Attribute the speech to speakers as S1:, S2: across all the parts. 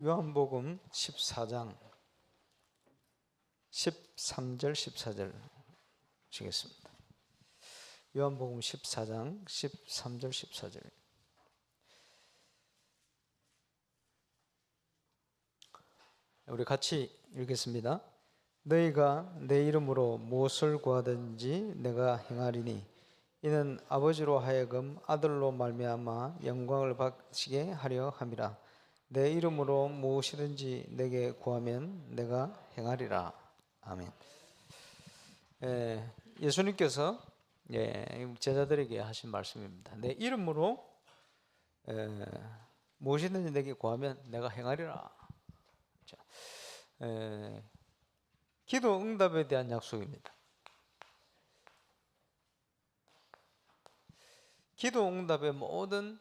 S1: 요한복음 14장 13절 14절 주겠습니다. 요한복음 14장 13절 14절. 우리 같이 읽겠습니다. 너희가 내 이름으로 무엇을 구하든지 내가 행하리니 이는 아버지로 하여금 아들로 말미암아 영광을 받으시게 하려 함이라. 내 이름으로 무엇이든지 내게 구하면 내가 행하리라. 아멘. 예수님께서 제자들에게 하신 말씀입니다. 내 이름으로 무엇이든지 내게 구하면 내가 행하리라. 기도 응답에 대한 약속입니다. 기도 응답의 모든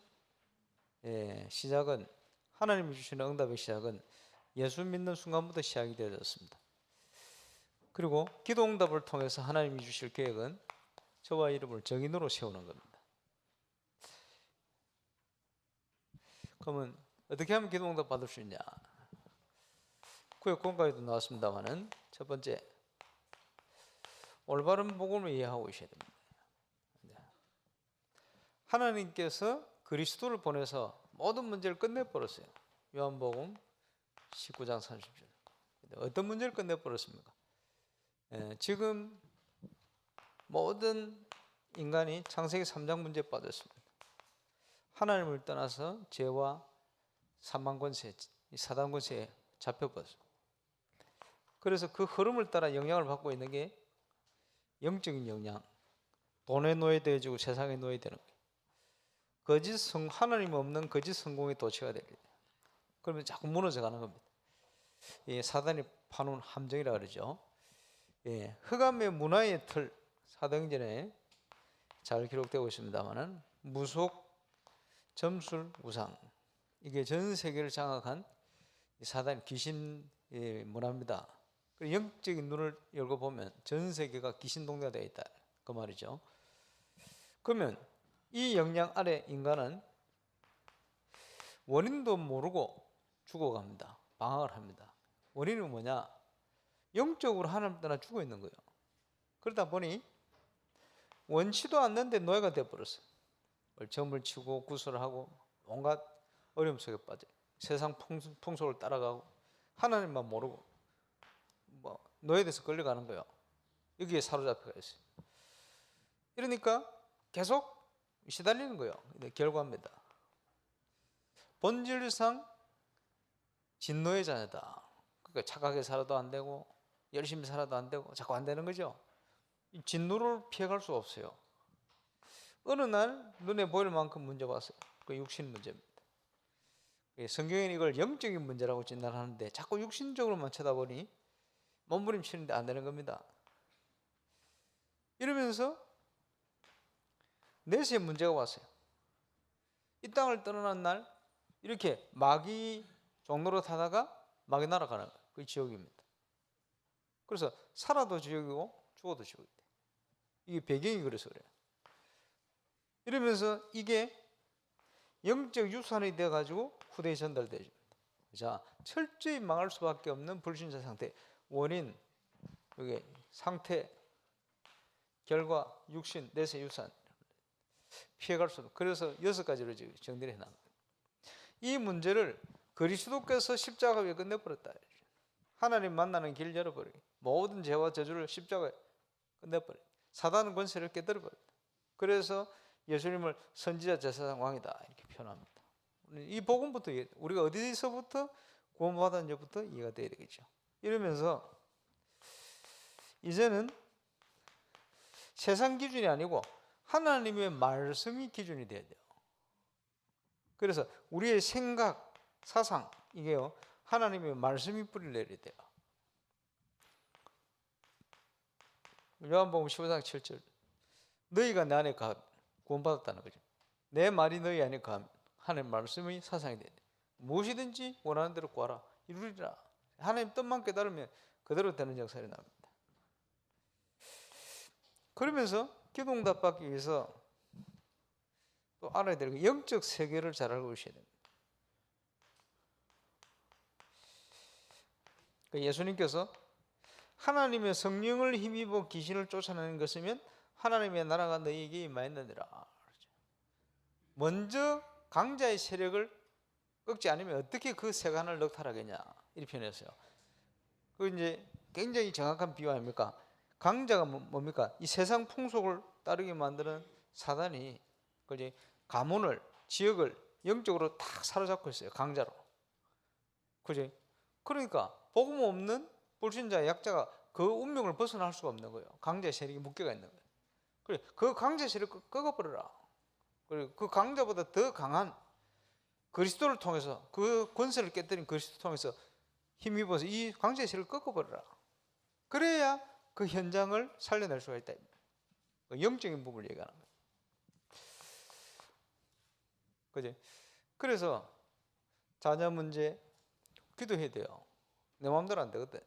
S1: 시작은, 하나님이 주시는 응답의 시작은 예수 믿는 순간부터 시작이 되어졌습니다. 그리고 기도 응답을 통해서 하나님이 주실 계획은 저와 이름을 정인으로 세우는 겁니다. 그러면 어떻게 하면 기도 응답 받을 수 있냐? 구약 공과에도 나왔습니다만은, 첫 번째, 올바른 복음을 이해하고 있어야 됩니다. 하나님께서 그리스도를 보내서 모든 문제를 끝내버렸어요. 요한복음 19장 30절. 어떤 문제를 끝내버렸습니까? 지금 모든 인간이 창세기 3장 문제에 빠졌습니다. 하나님을 떠나서 죄와 사망 권세, 사단 권세에 잡혀버렸어요. 그래서 그 흐름을 따라 영향을 받고 있는 게 영적인 영향, 돈에 노예되어지고 세상에 노예되는 거예요. 하나님 없는 거짓 성공의 도취가 되게 돼요. 그러면 자꾸 무너져가는 겁니다. 사단이 파놓은 함정이라 그러죠. 흑암의 문화의 틀, 사도행전에 잘 기록되고 있습니다만은, 무속, 점술, 우상, 이게 전 세계를 장악한 사단 귀신 문화입니다. 영적인 눈을 열고 보면 전 세계가 귀신 동네가 되어 있다, 그 말이죠. 그러면 이 영향 아래 인간은 원인도 모르고 죽어갑니다. 방황을 합니다. 원인은 뭐냐? 영적으로 하나님 떠나 죽어 있는 거예요. 그러다 보니 원치도 않는데 노예가 되어버렸어요. 점을 치고 구슬을 하고 온갖 어려움 속에 빠져요. 세상 풍속을 따라가고 하나님만 모르고 노예돼서 끌려가는 거예요. 여기에 사로잡혀가 있어요. 이러니까 계속 시달리는 거예요. 결과입니다. 본질상 진노의 자녀다. 그러니까 착하게 살아도 안 되고 열심히 살아도 안 되고 자꾸 안 되는 거죠. 이 진노를 피해갈 수 없어요. 어느 날 눈에 보일 만큼 문제가 왔어요. 그 육신 문제입니다. 성경에는 이걸 영적인 문제라고 진단하는데 자꾸 육신적으로만 쳐다보니 몸부림치는데 안 되는 겁니다. 이러면서 넷의 문제가 왔어요. 이 땅을 떠나는 날 이렇게 마귀 종로로 타다가 마귀 날아가는 거예요. 그게 지옥입니다. 그래서 살아도 지옥이고 죽어도 지옥이에요. 이게 배경이 그래서 그래요. 이러면서 이게 영적 유산이 돼가지고 후대에 전달되죠. 자, 철저히 망할 수밖에 없는 불신자 상태. 원인, 이게 상태, 결과, 육신, 내세, 유산. 피해갈 수 없는. 그래서 6가지로 정리를 해놨어요. 이 문제를 그리스도께서 십자가 위에 끝내버렸다. 하나님 만나는 길 열어버리고 모든 죄와 저주를 십자가에 끝내버려요. 사단은 권세를 깨뜨려버렸다. 그래서 예수님을 선지자, 제사장, 왕이다 이렇게 표현합니다. 이 복음부터 우리가 어디서부터 구원받았는지부터 이해가 돼야 되겠죠. 이러면서 이제는 세상 기준이 아니고 하나님의 말씀이 기준이 돼야 돼요. 그래서 우리의 생각, 사상, 이게요, 하나님의 말씀이 뿌리를 내려야 돼요. 요한복음 15장 7절. 너희가 내 안에 구원받았다는 거죠. 내 말이 너희 안에 가면 하나님의 말씀이 사상이 돼야 돼요. 무엇이든지 원하는 대로 구하라, 이루리라. 하나님 뜻만 깨달으면 그대로 되는 역사가 납니다. 그러면서 기도 응답 받기 위해서 또 알아야 될 게 영적 세계를 잘 알고 계셔야 됩니다. 예수님께서 하나님의 성령을 힘입어 귀신을 쫓아내는 것이면 하나님의 나라가 너희에게 임하였느니라. 먼저 강자의 세력을 꺾지 않으면 어떻게 그 세간을 넉탈하겠냐, 이렇게 표현했어요. 그 이제 굉장히 정확한 비유 아닙니까? 강자가 뭡니까? 이 세상 풍속을 따르게 만드는 사단이 그지 가문을, 지역을 영적으로 다 사로잡고 있어요. 강자로. 그지? 그러니까 복음 없는 불신자, 약자가 그 운명을 벗어날 수가 없는 거예요. 강자의 세력이 묶여가 있는 거예요. 그래, 그 강자의 세력을 꺾어버려라. 그리고 그 강자보다 더 강한 그리스도를 통해서, 그 권세를 깨뜨린 그리스도를 통해서 힘입어서 이 강자의 세력을 꺾어버려라. 그래야 그 현장을 살려낼 수가 있다. 영적인 부분을 얘기하는 거예요. 그지? 그래서 자녀 문제 기도해야 돼요. 내 마음대로 안 되거든.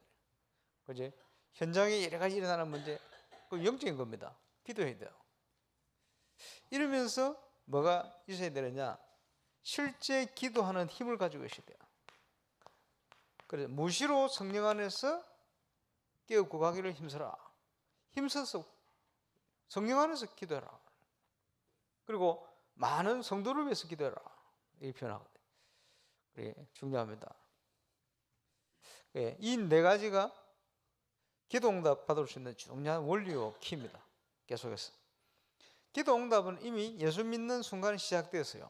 S1: 그지? 현장에 여러 가지 일어나는 문제, 그 영적인 겁니다. 기도해야 돼요. 이러면서 뭐가 있어야 되느냐? 실제 기도하는 힘을 가지고 있어야 돼요. 그래서 무시로 성령 안에서 깨닫고 가기를 힘써라. 힘써서 성령 안에서 기도해라. 그리고 많은 성도를 위해서 기도해라. 이렇게 표현하거든요. 그게 중요합니다. 이 네 가지가 기도 응답 받을 수 있는 중요한 원리요 키입니다. 계속해서 기도 응답은 이미 예수 믿는 순간에 시작되었어요.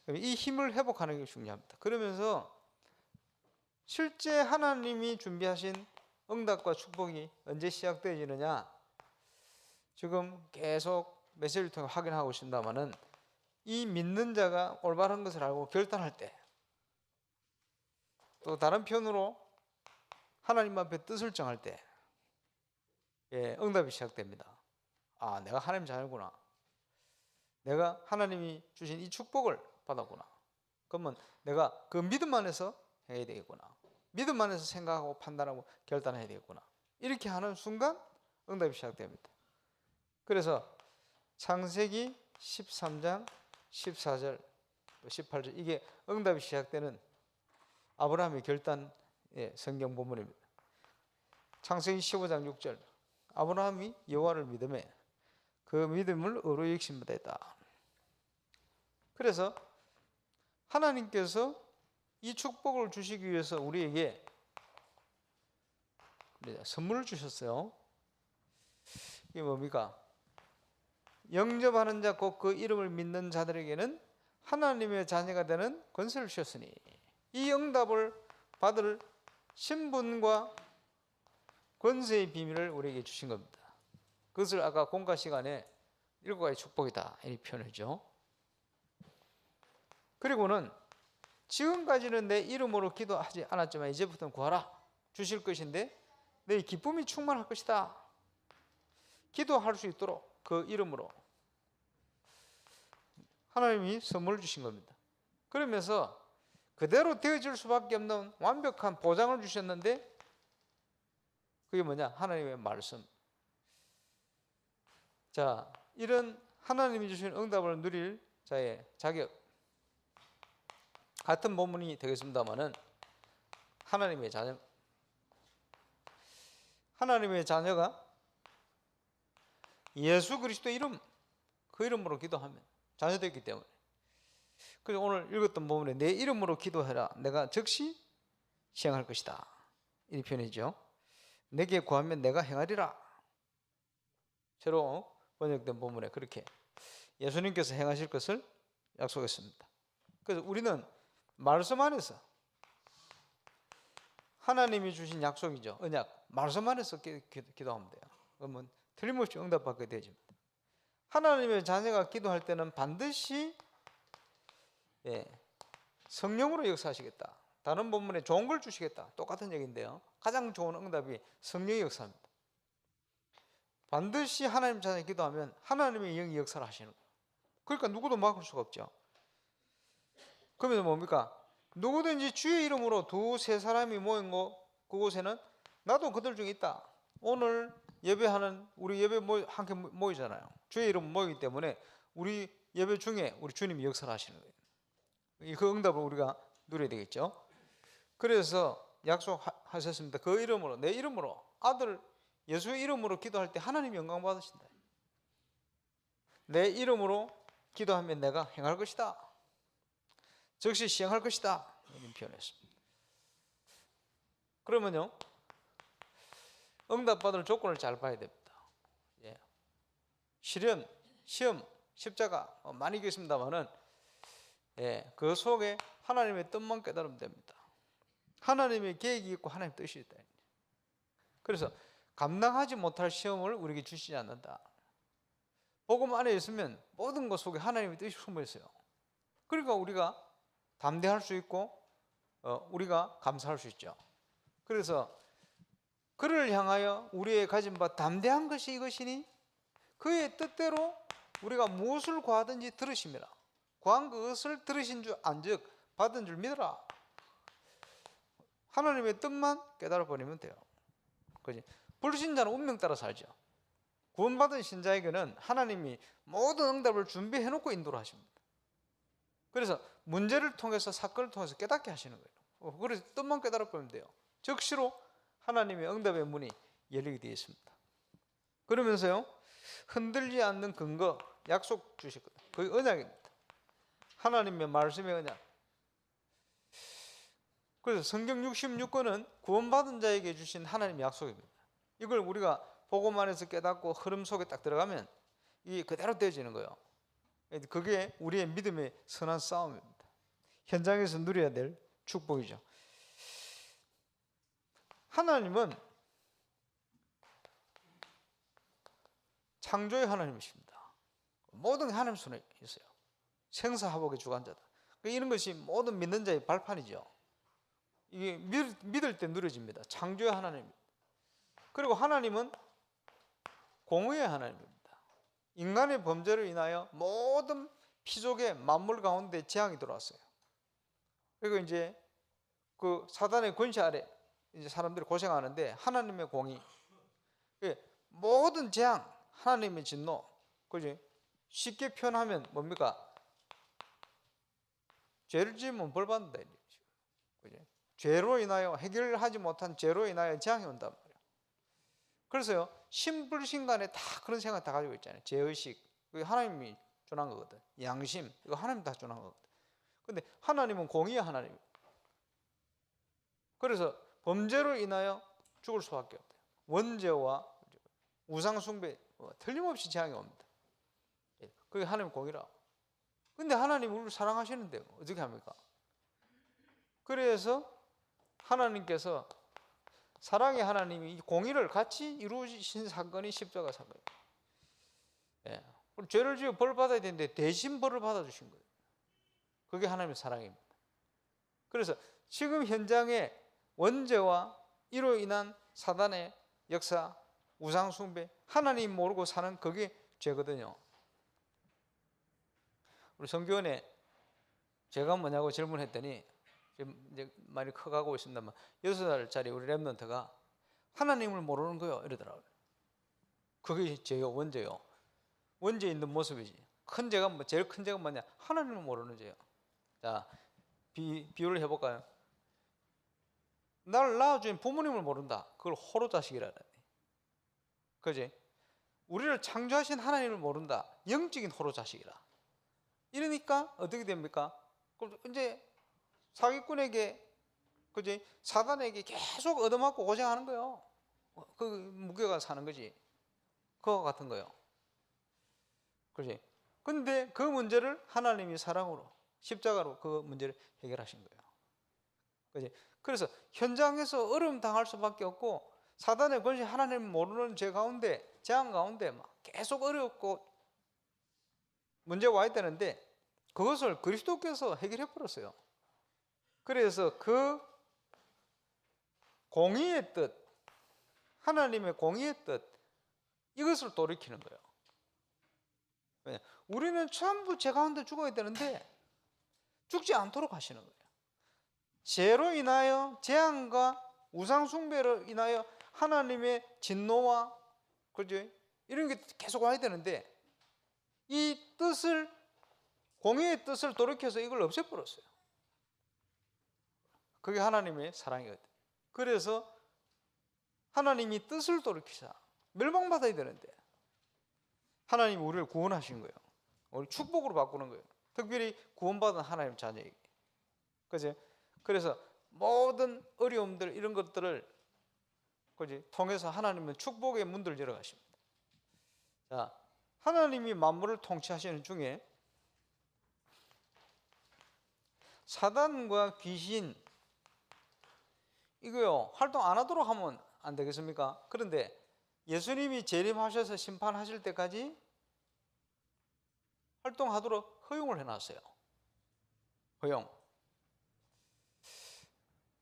S1: 이 힘을 회복하는 게 중요합니다. 그러면서 실제 하나님이 준비하신 응답과 축복이 언제 시작되어지느냐, 지금 계속 메시지를 통해 확인하고 있습니다만은 이 믿는 자가 올바른 것을 알고 결단할 때, 또 다른 편으로 하나님 앞에 뜻을 정할 때 응답이 시작됩니다. 아, 내가 하나님 자녀구나. 내가 하나님이 주신 이 축복을 받았구나. 그러면 내가 그 믿음 안에서 해야 되겠구나. 믿음 안에서 생각하고 판단하고 결단해야 되겠구나. 이렇게 하는 순간 응답이 시작됩니다. 그래서 창세기 13장 14절 18절 이게 응답이 시작되는 아브라함의 결단의 성경 본문입니다. 창세기 15장 6절 아브라함이 여호와를 믿음에 그 믿음을 의로 여기심받아 했다. 그래서 하나님께서 이 축복을 주시기 위해서 우리에게 선물을 주셨어요. 이게 뭡니까? 영접하는 자 곧 그 이름을 믿는 자들에게는 하나님의 자녀가 되는 권세를 주셨으니, 이 응답을 받을 신분과 권세의 비밀을 우리에게 주신 겁니다. 그것을 아까 공과 시간에 7가지 축복이다 이렇게 표현하죠. 그리고는 지금까지는 내 이름으로 기도하지 않았지만 이제부터는 구하라 주실 것인데 내 기쁨이 충만할 것이다. 기도할 수 있도록 그 이름으로 하나님이 선물을 주신 겁니다. 그러면서 그대로 되어질 수밖에 없는 완벽한 보장을 주셨는데 그게 뭐냐? 하나님의 말씀. 자, 이런 하나님이 주신 응답을 누릴 자의 자격, 같은 본문이 되겠습니다만은 하나님의 자녀, 하나님의 자녀가 예수 그리스도 이름, 그 이름으로 기도하면 자녀되기 때문에. 그래서 오늘 읽었던 부분에 내 이름으로 기도해라 내가 즉시 시행할 것이다 이 표현이죠. 내게 구하면 내가 행하리라. 새로 번역된 본문에 그렇게 예수님께서 행하실 것을 약속했습니다. 그래서 우리는 말씀 안에서 하나님이 주신 약속이죠. 언약. 말씀 안에서 기도하면 돼요. 그러면 틀림없이 응답받게 되집니다. 하나님의 자녀가 기도할 때는 반드시 성령으로 역사하시겠다. 다른 본문에 좋은 걸 주시겠다. 똑같은 얘기인데요. 가장 좋은 응답이 성령의 역사입니다. 반드시 하나님 자녀 기도하면 하나님의 영이 역사를 하시는 거예요. 그러니까 누구도 막을 수가 없죠. 그러면 뭡니까? 누구든지 주의 이름으로 2-3 사람이 모인 그곳에는 나도 그들 중에 있다. 오늘 예배하는 우리 예배 함께 모이잖아요. 주의 이름 모이기 때문에 우리 예배 중에 우리 주님이 역사를 하시는 거예요. 그 응답을 우리가 누려야 되겠죠. 그래서 약속하셨습니다. 그 이름으로, 내 이름으로, 아들 예수의 이름으로 기도할 때 하나님 영광 받으신다. 내 이름으로 기도하면 내가 행할 것이다. 즉시 시행할 것이다. 이런 표현했습니다. 그러면요, 응답받을 조건을 잘 봐야 됩니다. 예. 시련, 시험, 십자가 많이 있겠습니다만은, 예, 그 속에 하나님의 뜻만 깨달으면 됩니다. 하나님의 계획이 있고 하나님의 뜻이 있다. 그래서 감당하지 못할 시험을 우리에게 주시지 않는다. 복음 안에 있으면 모든 것 속에 하나님의 뜻이 숨어 있어요. 그러니까 우리가 담대할 수 있고 우리가 감사할 수 있죠. 그래서 그를 향하여 우리의 가진 바 담대한 것이 이것이니 그의 뜻대로 우리가 무엇을 구하든지 들으심이라. 구한 그것을 들으신 줄 안즉 받은 줄 믿어라. 하나님의 뜻만 깨달아 버리면 돼요. 그지? 불신자는 운명 따라 살죠. 구원받은 신자에게는 하나님이 모든 응답을 준비해 놓고 인도를 하십니다. 그래서 문제를 통해서 사건을 통해서 깨닫게 하시는 거예요. 그래서 뜻만 깨달아 버리면 돼요. 즉시로 하나님의 응답의 문이 열리게 되어 있습니다. 그러면서요, 흔들리지 않는 근거, 약속 주시거든요. 그게 언약입니다. 하나님의 말씀의 언약. 그래서 성경 66권은 구원받은 자에게 주신 하나님의 약속입니다. 이걸 우리가 복음 안에서 깨닫고 흐름 속에 딱 들어가면 이게 그대로 되어지는 거예요. 그게 우리의 믿음의 선한 싸움입니다. 현장에서 누려야 될 축복이죠. 하나님은 창조의 하나님이십니다. 모든 게 하나님 손에 있어요. 생사화복의 주관자다. 이런 것이 모든 믿는 자의 발판이죠. 이게 믿을 때 누려집니다. 창조의 하나님입니다. 그리고 하나님은 공의의 하나님입니다. 인간의 범죄로 인하여 모든 피족의 만물 가운데 재앙이 들어왔어요. 그리고 이제 그 사단의 권세 아래 이제 사람들이 고생하는데 하나님의 공의, 모든 재앙, 하나님의 진노, 그지? 쉽게 표현하면 뭡니까? 죄를 지으면 벌 받는다. 그지? 죄로 인하여 해결하지 못한 죄로 인하여 재앙이 온단 말이에요. 그래서요, 신불신간에 다 그런 생각 다 가지고 있잖아요. 죄의식, 그게 하나님이 준한 거거든. 양심, 이거 하나님 다 준한 거거든. 근데 하나님은 공의의 하나님이에요. 그래서 범죄로 인하여 죽을 수밖에 없대요. 원죄와 우상숭배 틀림없이 재앙이 옵니다. 그게 하나님의 공의라. 근데 하나님 우리를 사랑하시는데 어떻게 합니까? 그래서 하나님께서 사랑의 하나님이 공의를 같이 이루어진 사건이 십자가 사건이에요. 예. 죄를 지어 벌 받아야 되는데 대신 벌을 받아주신 거예요. 그게 하나님의 사랑입니다. 그래서 지금 현장에 원죄와 이로 인한 사단의 역사, 우상숭배, 하나님 모르고 사는 그게 죄거든요. 우리 성교원에 죄가 뭐냐고 질문했더니 지금 이제 많이 커가고 있습니다만 6살짜리 우리 랩런트가 하나님을 모르는 거요 이러더라고요. 그게 죄요, 원죄요. 원죄 있는 모습이지. 큰 죄가 뭐 제일 큰 죄가 뭐냐? 하나님을 모르는 죄요. 자, 비유를 해볼까요? 나를 낳아준 부모님을 모른다. 그걸 호로 자식이라 그래. 그지? 우리를 창조하신 하나님을 모른다. 영적인 호로 자식이라. 이러니까 어떻게 됩니까? 그럼 이제 사기꾼에게, 그지? 사단에게 계속 얻어맞고 고생하는 거예요. 그 무게가 사는 거지. 그거 같은 거예요. 그지? 근데 그 문제를 하나님이 사랑으로, 십자가로 그 문제를 해결하신 거예요. 그지? 그래서 현장에서 어려움 당할 수밖에 없고, 사단의 권세, 하나님 모르는 죄 가운데, 재앙 가운데 막 계속 어렵고 문제가 와 있다는데, 그것을 그리스도께서 해결해 버렸어요. 그래서 그 공의의 뜻, 하나님의 공의의 뜻, 이것을 돌이키는 거예요. 우리는 전부 죄 가운데 죽어야 되는데 죽지 않도록 하시는 거예요. 죄로 인하여, 재앙과 우상숭배로 인하여 하나님의 진노와, 그죠? 이런 게 계속 와야 되는데 이 뜻을, 공의의 뜻을 돌이켜서 이걸 없애버렸어요. 그게 하나님의 사랑이거든요. 그래서 하나님이 뜻을 돌이키사 멸망받아야 되는데 하나님이 우리를 구원하신 거예요. 우리 축복으로 바꾸는 거예요. 특별히 구원받은 하나님 자녀에게. 그죠? 그래서 모든 어려움들 이런 것들을 그지? 통해서 하나님은 축복의 문들을 열어가십니다. 자, 하나님이 만물을 통치하시는 중에 사단과 귀신 이거요 활동 안 하도록 하면 안 되겠습니까? 그런데 예수님이 재림하셔서 심판하실 때까지 활동하도록 허용을 해놨어요. 허용.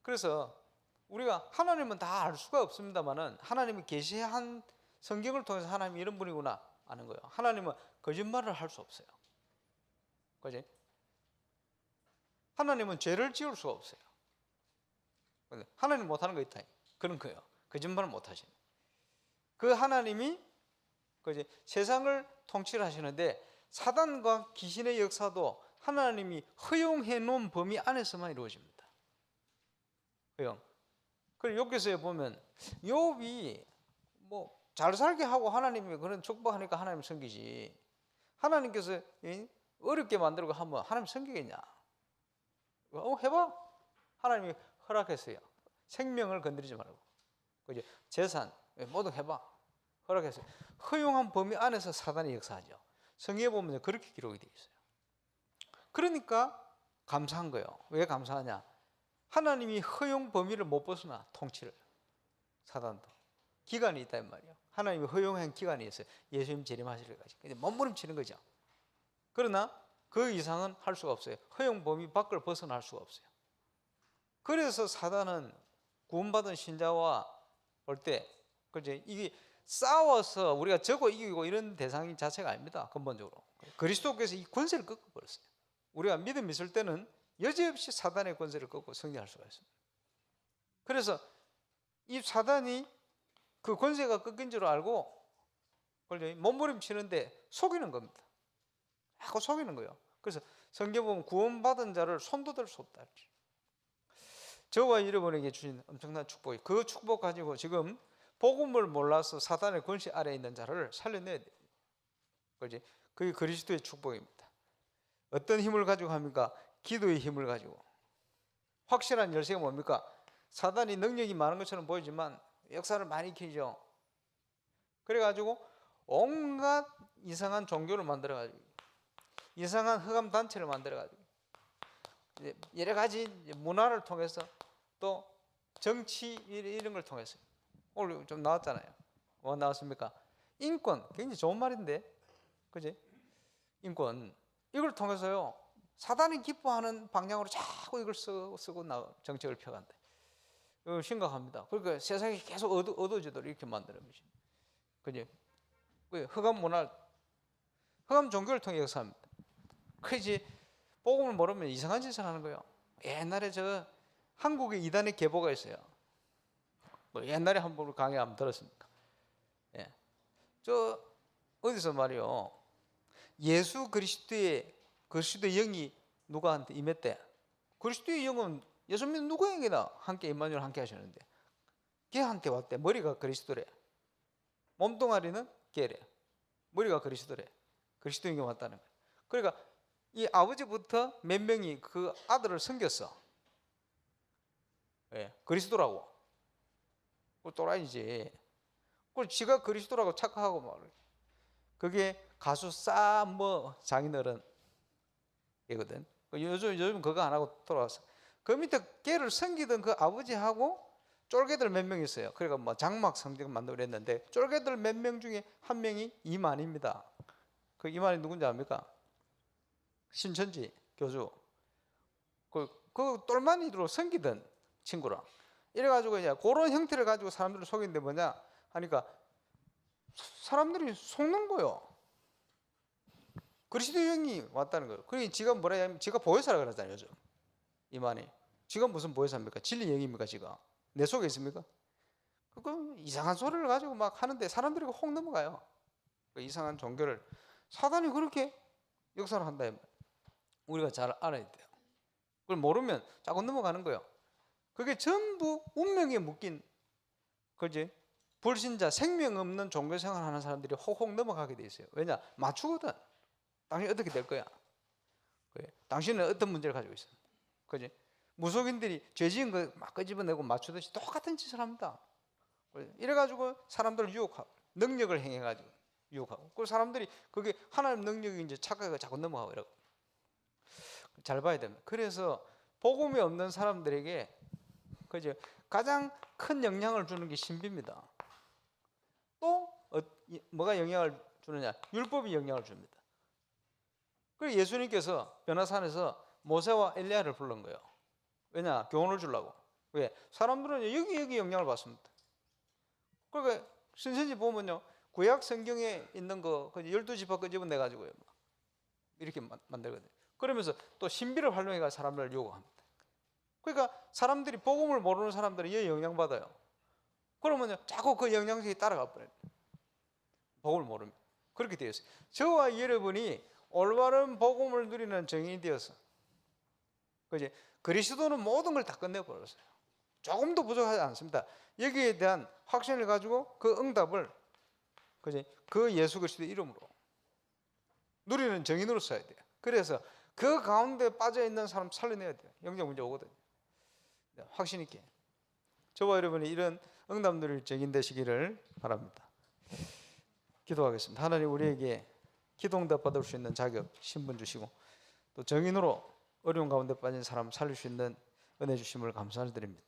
S1: 그래서 우리가 하나님은 다 알 수가 없습니다만은 하나님이 계시한 성경을 통해서 하나님이 이런 분이구나 아는 거예요. 하나님은 거짓말을 할 수 없어요. 그지? 하나님은 죄를 지을 수가 없어요. 하나님 못하는 거 있다. 그런 거예요. 거짓말을 못하시는. 그 하나님이 그지? 세상을 통치를 하시는데 사단과 귀신의 역사도 하나님이 허용해 놓은 범위 안에서만 이루어집니다. 허용. 그리고 욥기서에 보면 욥이 뭐 잘 살게 하고 하나님이 그런 축복하니까 하나님 섬기지. 하나님께서 어렵게 만들고 하면 하나님 섬기겠냐? 해봐. 하나님이 허락했어요. 생명을 건드리지 말고. 그죠? 재산 모두 해봐. 허락했어요. 허용한 범위 안에서 사단이 역사하죠. 성경에 보면 그렇게 기록이 되어 있어요. 그러니까 감사한 거예요. 왜 감사하냐? 하나님이 허용 범위를 못 벗어나 통치를. 사단도. 기간이 있다 이 말이에요. 하나님이 허용한 기간이 있어요. 예수님 재림하실 때까지. 근데 몸부림치는 거죠. 그러나 그 이상은 할 수가 없어요. 허용 범위 밖을 벗어날 수가 없어요. 그래서 사단은 구원받은 신자와 볼 때 그죠? 이게 싸워서 우리가 적고 이기고 이런 대상이 자체가 아닙니다. 근본적으로. 그리스도께서 이 권세를 꺾어버렸어요. 우리가 믿음 있을 때는 여지없이 사단의 권세를 꺾고 승리할 수가 있습니다. 그래서 이 사단이 그 권세가 꺾인 줄 알고 몸부림치는데 속이는 겁니다. 자꾸 속이는 거예요. 그래서 성경 보면 구원받은 자를 손도 댈 수 없다. 저와 여러분에게 주신 엄청난 축복이 그 축복 가지고 지금 복음을 몰라서 사단의 권세 아래에 있는 자를 살려내야 돼요. 그지? 그게 그리스도의 축복입니다. 어떤 힘을 가지고 합니까? 기도의 힘을 가지고. 확실한 열쇠가 뭡니까? 사단이 능력이 많은 것처럼 보이지만 역사를 많이 익히죠. 그래가지고 온갖 이상한 종교를 만들어가지고 이상한 흑암 단체를 만들어가지고 여러 가지 문화를 통해서 또 정치 이런 걸 통해서 오늘 좀 나왔잖아요. 뭐 나왔습니까? 인권 굉장히 좋은 말인데, 그지? 인권 이걸 통해서요 사단이 기뻐하는 방향으로 자꾸 이걸 쓰고 정책을 펴간다. 이거 심각합니다. 그러니까 세상이 계속 어두워지도록 이렇게 만드는 것이, 그지? 흑암 문화, 흑암 종교를 통해 역사합니다. 그지? 복음을 모르면 이상한 짓을 하는 거예요. 옛날에 저 한국에 이단의 계보가 있어요. 뭐 옛날에 한 번 강의 한번 들었습니까? 예. 저 어디서 말이요. 예수 그리스도의 영이 누구한테 임했대? 그리스도의 영은 예수 믿는 누구에게나 함께 임마누엘 함께 하셨는데 걔한테 왔대. 머리가 그리스도래. 몸뚱아리는 걔래. 머리가 그리스도래. 그리스도 영이 왔다는 거예요. 그러니까 이 아버지부터 몇 명이 그 아들을 섬겼어. 예, 그리스도라고. 또라이지. 그걸 지가 그리스도라고 착각하고 말이야. 그게 가수 싸뭐 장인어른 이거든. 요즘 그거 안 하고 돌아왔어. 그 밑에 걔를 섬기던 그 아버지하고 쫄개들 몇 명 있어요. 그러니까 뭐 장막 성경 만들고 했는데 쫄개들 몇 명 중에 한 명이 이만입니다. 그 이만이 누군지 압니까? 신천지 교주. 그 똘마니로 섬기던 친구랑. 이래가지고 이제 그런 형태를 가지고 사람들을 속이는데 뭐냐 하니까 사람들이 속는 거요. 그리스도 영이 왔다는 거예요. 그러니 지가 뭐라 하냐면 지가 보혜사라 그러잖아요. 요즘 이만희. 지가 무슨 보혜사입니까? 진리 영입니까? 지가 내 속에 있습니까? 그 이상한 소리를 가지고 막 하는데 사람들이 혹 넘어가요. 그 이상한 종교를 사단이 그렇게 역사를 한다. 우리가 잘 알아야 돼요. 그걸 모르면 자꾸 넘어가는 거예요. 그게 전부 운명에 묶인, 그지? 불신자, 생명 없는 종교 생활하는 사람들이 혹혹 넘어가게 돼 있어요. 왜냐? 맞추거든. 당신 어떻게 될 거야? 그래. 당신은 어떤 문제를 가지고 있어? 그지? 무속인들이 죄 지은 거 막 끄집어내고 맞추듯이 똑같은 짓을 합니다. 그래. 이래가지고 사람들을 유혹하고, 능력을 행해가지고 유혹하고, 그 사람들이 그게 하나님 능력이 이제 착각해 자꾸 넘어가고 이러고. 잘 봐야 됩니다. 그래서 복음이 없는 사람들에게 그죠? 가장 큰 영향을 주는 게 신비입니다. 또 뭐가 영향을 주느냐? 율법이 영향을 줍니다. 그리고 예수님께서 변화산에서 모세와 엘리야를 불른 거예요. 왜냐? 교훈을 주려고. 왜? 사람들은 여기 영향을 받습니다. 그러니까 신천지 보면요, 구약 성경에 있는 거 12지파 끄집어내 가지고요 이렇게 만들거든요. 그러면서 또 신비를 활용해가 사람들을 유혹합니다. 그러니까 사람들이 복음을 모르는 사람들은 이 영향받아요. 그러면요 자꾸 그 영향력이 따라가 버려요. 복음을 모르면. 그렇게 되어 있어요. 저와 여러분이 올바른 복음을 누리는 증인이 되어서, 그지? 그리스도는 모든 걸 다 끝내버렸어요. 조금도 부족하지 않습니다. 여기에 대한 확신을 가지고 그 응답을, 그지? 그 예수 그리스도의 이름으로 누리는 증인으로 써야 돼요. 그래서 그 가운데 빠져 있는 사람 살려내야 돼요. 영적 문제 오거든요. 확신 있게 저와 여러분이 이런 응답 누릴 증인 되시기를 바랍니다. 기도하겠습니다. 하나님, 우리에게 기도 응답 받을 수 있는 자격, 신분 주시고 또 증인으로 어려운 가운데 빠진 사람 살릴 수 있는 은혜 주심을 감사를 드립니다.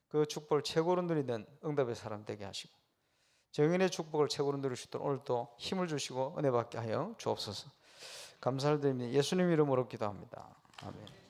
S1: 그 축복을 최고로 누리는 응답의 사람 되게 하시고 증인의 축복을 최고로 누릴 수 있도록 오늘도 힘을 주시고 은혜 받게 하여 주옵소서. 감사를 드립니다. 예수님 이름으로 기도합니다. 아멘.